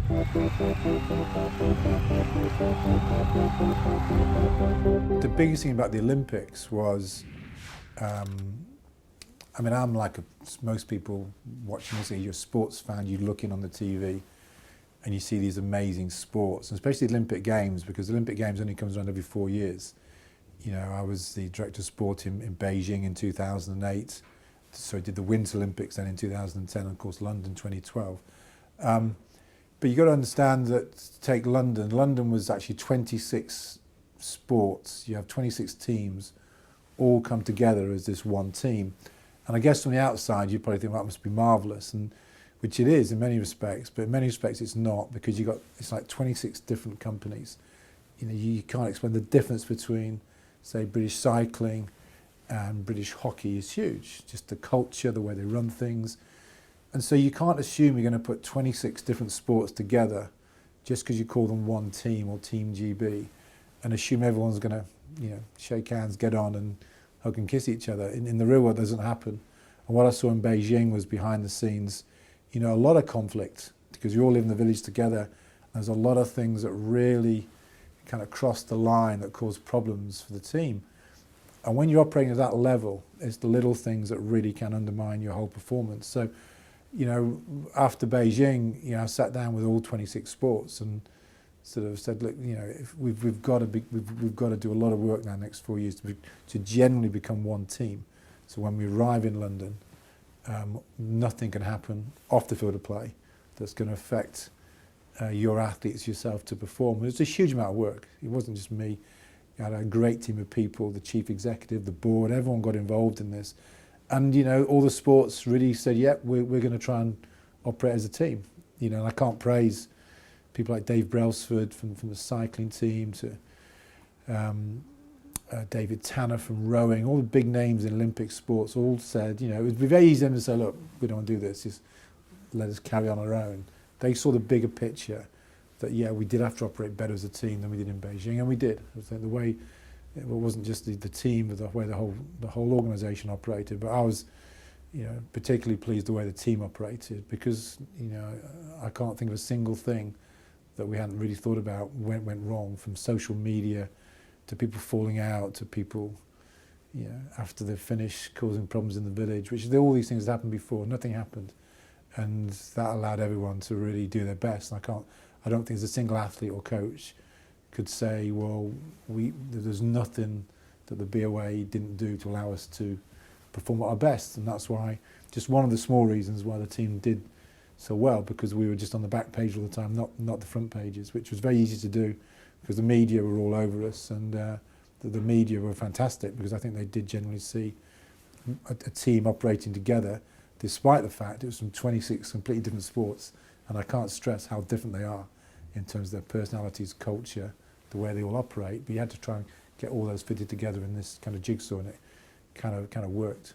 The biggest thing about the Olympics was, I mean, I'm like most people watching this, you're a sports fan, you look in on the TV and you see these amazing sports, and especially the Olympic Games, because the Olympic Games only comes around every 4 years. You know, I was the director of sport in Beijing in 2008, so I did the Winter Olympics then in 2010, and of course London 2012. But you've got to understand that, take London. London was actually 26 sports. You have 26 teams all come together as this one team. And I guess from the outside, you probably think, well, that must be marvellous, and which it is in many respects, but in many respects it's not, because it's like 26 different companies. You know, you can't explain the difference between, say, British cycling and British hockey is huge. Just the culture, the way they run things. And so you can't assume you're going to put 26 different sports together just because you call them one team or Team GB and assume everyone's going to, you know, shake hands, get on and hug and kiss each other. In the real world, it doesn't happen. And what I saw in Beijing was behind the scenes, you know, a lot of conflict, because you all live in the village together. There's a lot of things that really kind of crossed the line that caused problems for the team. And when you're operating at that level, it's the little things that really can undermine your whole performance. So, you know, after Beijing, you know, I sat down with all 26 sports and sort of said, look, you know, if we've got to do a lot of work now next 4 years to generally become one team. So when we arrive in London, nothing can happen off the field of play that's going to affect your athletes, yourself, to perform. It was a huge amount of work. It wasn't just me. I had a great team of people, the chief executive, the board, everyone got involved in this. And, you know, all the sports really said, yeah, we're going to try and operate as a team. You know, and I can't praise people like Dave Brailsford from the cycling team to David Tanner from rowing, all the big names in Olympic sports all said, you know, it would be very easy to say, look, we don't want to do this, just let us carry on our own. They saw the bigger picture that, yeah, we did have to operate better as a team than we did in Beijing, and we did. I think the way, it wasn't just the team, but the way the whole organisation operated. But I was, you know, particularly pleased the way the team operated, because, you know, I can't think of a single thing that we hadn't really thought about went wrong, from social media to people falling out to people, you know, after they've finished causing problems in the village, which all these things happened before. Nothing happened, and that allowed everyone to really do their best. And I don't think there's a single athlete or coach could say, well, there's nothing that the BOA didn't do to allow us to perform at our best. And that's why, just one of the small reasons why the team did so well, because we were just on the back page all the time, not the front pages, which was very easy to do because the media were all over us, and the media were fantastic, because I think they did generally see a team operating together, despite the fact it was from 26 completely different sports, and I can't stress how different they are in terms of their personalities, culture, the way they all operate. But you had to try and get all those fitted together in this kind of jigsaw, and it kind of worked.